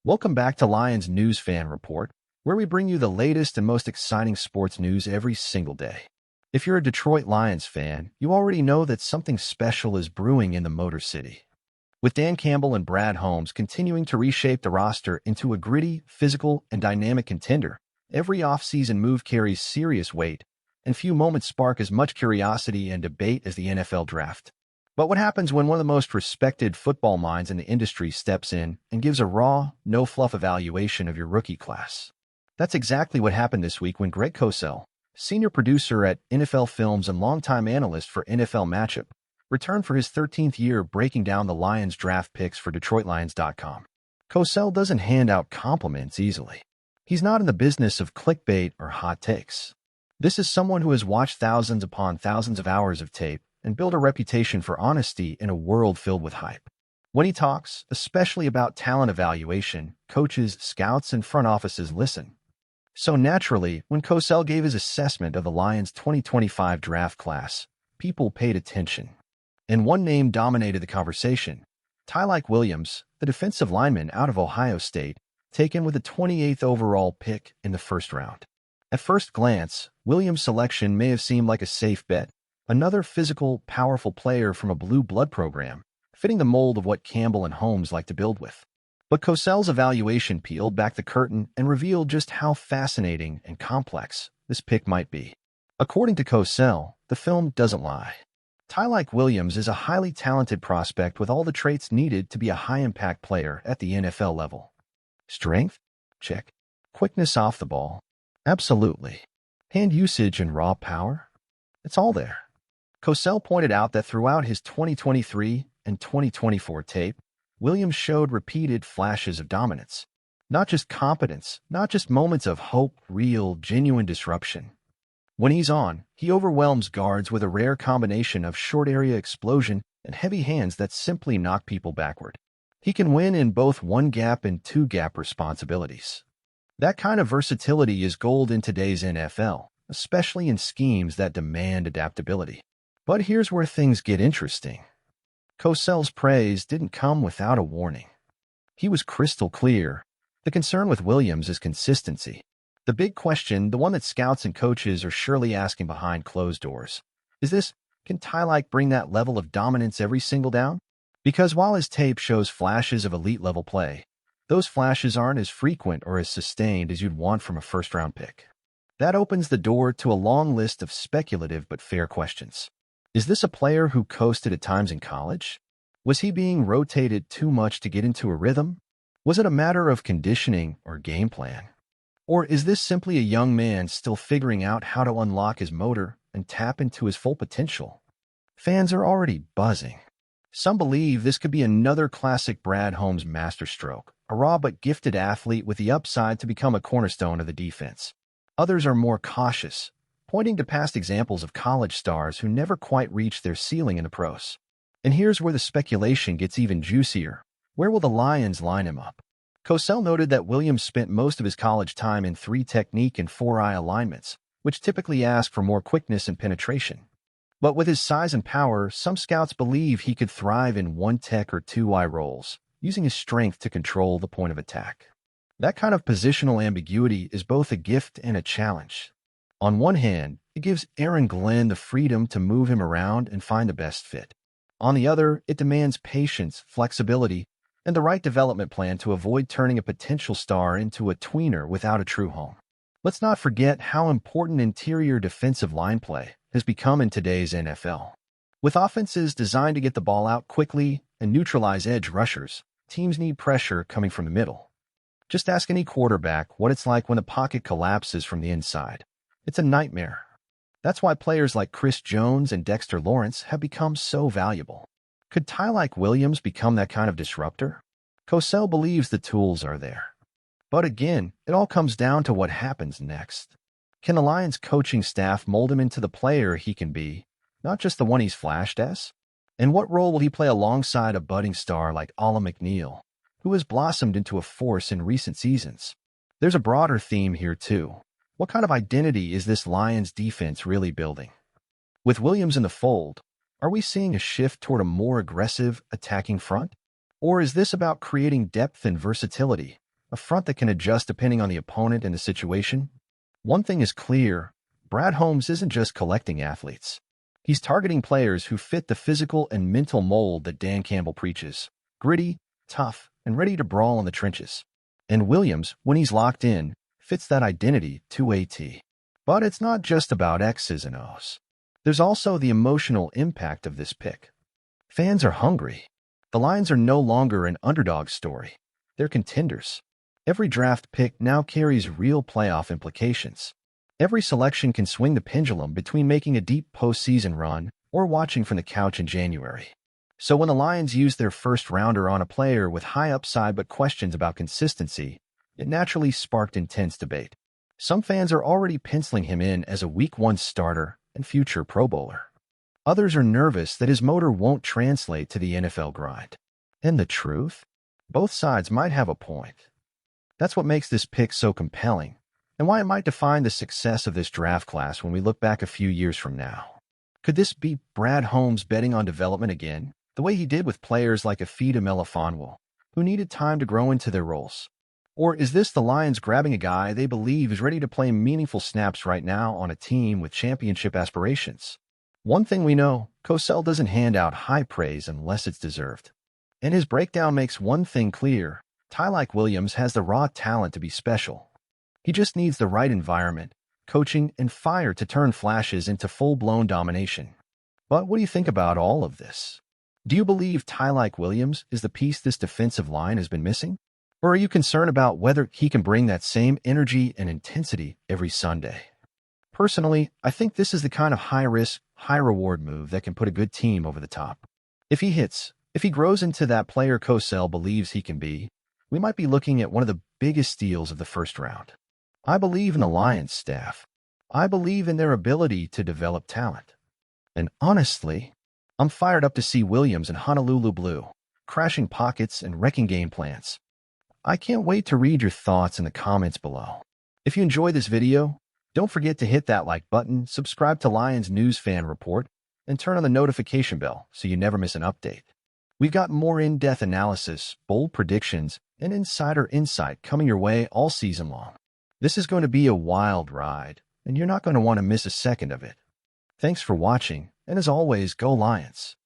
Welcome back to Lions News Fan Report, where we bring you the latest and most exciting sports news every single day. If you're a Detroit Lions fan, you already know that something special is brewing in the Motor City. With Dan Campbell and Brad Holmes continuing to reshape the roster into a gritty, physical, and dynamic contender, every offseason move carries serious weight, and few moments spark as much curiosity and debate as the NFL draft. But what happens when one of the most respected football minds in the industry steps in and gives a raw, no-fluff evaluation of your rookie class? That's exactly what happened this week when Greg Cosell, senior producer at NFL Films and longtime analyst for NFL Matchup, returned for his 13th year breaking down the Lions draft picks for DetroitLions.com. Cosell doesn't hand out compliments easily. He's not in the business of clickbait or hot takes. This is someone who has watched thousands upon thousands of hours of tape and built a reputation for honesty in a world filled with hype. When he talks, especially about talent evaluation, coaches, scouts, and front offices listen. So naturally, when Cosell gave his assessment of the Lions' 2025 draft class, people paid attention. And one name dominated the conversation: TYLIKE Williams, the defensive lineman out of Ohio State, taken with the 28th overall pick in the first round. At first glance, Williams' selection may have seemed like a safe bet, another physical, powerful player from a blue blood program, fitting the mold of what Campbell and Holmes like to build with. But Cosell's evaluation peeled back the curtain and revealed just how fascinating and complex this pick might be. According to Cosell, the film doesn't lie. TYLIKE Williams is a highly talented prospect with all the traits needed to be a high-impact player at the NFL level. Strength? Check. Quickness off the ball? Absolutely. Hand usage and raw power? It's all there. Cosell pointed out that throughout his 2023 and 2024 tape, Williams showed repeated flashes of dominance. Not just competence, not just moments of hope, real, genuine disruption. When he's on, he overwhelms guards with a rare combination of short-area explosion and heavy hands that simply knock people backward. He can win in both one-gap and two-gap responsibilities. That kind of versatility is gold in today's NFL, especially in schemes that demand adaptability. But here's where things get interesting. Cosell's praise didn't come without a warning. He was crystal clear. The concern with Williams is consistency. The big question, the one that scouts and coaches are surely asking behind closed doors, is this: can TYLIKE bring that level of dominance every single down? Because while his tape shows flashes of elite-level play, those flashes aren't as frequent or as sustained as you'd want from a first-round pick. That opens the door to a long list of speculative but fair questions. Is this a player who coasted at times in college? Was he being rotated too much to get into a rhythm? Was it a matter of conditioning or game plan? Or is this simply a young man still figuring out how to unlock his motor and tap into his full potential? Fans are already buzzing. Some believe this could be another classic Brad Holmes masterstroke, a raw but gifted athlete with the upside to become a cornerstone of the defense. Others are more cautious, pointing to past examples of college stars who never quite reached their ceiling in the pros. And here's where the speculation gets even juicier. Where will the Lions line him up? Cosell noted that Williams spent most of his college time in 3-technique and 4-eye alignments, which typically ask for more quickness and penetration. But with his size and power, some scouts believe he could thrive in 1-tech or 2-eye roles, using his strength to control the point of attack. That kind of positional ambiguity is both a gift and a challenge. On one hand, it gives Aaron Glenn the freedom to move him around and find the best fit. On the other, it demands patience, flexibility, and the right development plan to avoid turning a potential star into a tweener without a true home. Let's not forget how important interior defensive line play has become in today's NFL. With offenses designed to get the ball out quickly and neutralize edge rushers, teams need pressure coming from the middle. Just ask any quarterback what it's like when the pocket collapses from the inside. It's a nightmare. That's why players like Chris Jones and Dexter Lawrence have become so valuable. Could TYLIKE Williams become that kind of disruptor? Cosell believes the tools are there. But again, it all comes down to what happens next. Can the Lions coaching staff mold him into the player he can be, not just the one he's flashed as? And what role will he play alongside a budding star like Ala McNeil, who has blossomed into a force in recent seasons? There's a broader theme here too. What kind of identity is this Lions defense really building? With Williams in the fold, are we seeing a shift toward a more aggressive, attacking front? Or is this about creating depth and versatility, a front that can adjust depending on the opponent and the situation. One thing is clear, Brad Holmes isn't just collecting athletes. He's targeting players who fit the physical and mental mold that Dan Campbell preaches: gritty, tough, and ready to brawl in the trenches. And Williams, when he's locked in, fits that identity to a T. But it's not just about X's and O's. There's also the emotional impact of this pick. Fans are hungry. The Lions are no longer an underdog story. They're contenders. Every draft pick now carries real playoff implications. Every selection can swing the pendulum between making a deep postseason run or watching from the couch in January. So when the Lions use their first rounder on a player with high upside but questions about consistency, it naturally sparked intense debate. Some fans are already penciling him in as a Week 1 starter and future Pro Bowler. Others are nervous that his motor won't translate to the NFL grind. And the truth? Both sides might have a point. That's what makes this pick so compelling, and why it might define the success of this draft class when we look back a few years from now. Could this be Brad Holmes betting on development again, the way he did with players like avid who needed time to grow into their roles? Or is this the Lions grabbing a guy they believe is ready to play meaningful snaps right now on a team with championship aspirations? One thing we know, Cosell doesn't hand out high praise unless it's deserved. And his breakdown makes one thing clear: TYLIKE Williams has the raw talent to be special. He just needs the right environment, coaching, and fire to turn flashes into full-blown domination. But what do you think about all of this? Do you believe TYLIKE Williams is the piece this defensive line has been missing? Or are you concerned about whether he can bring that same energy and intensity every Sunday? Personally, I think this is the kind of high-risk, high-reward move that can put a good team over the top. If he hits, if he grows into that player Cosell believes he can be, we might be looking at one of the biggest steals of the first round. I believe in the Lions staff. I believe in their ability to develop talent. And honestly, I'm fired up to see Williams in Honolulu Blue, crashing pockets and wrecking game plans. I can't wait to read your thoughts in the comments below. If you enjoyed this video, don't forget to hit that like button, subscribe to Lions News Fan Report, and turn on the notification bell so you never miss an update. We've got more in-depth analysis, bold predictions, and insider insight coming your way all season long. This is going to be a wild ride, and you're not going to want to miss a second of it. Thanks for watching, and as always, go Lions!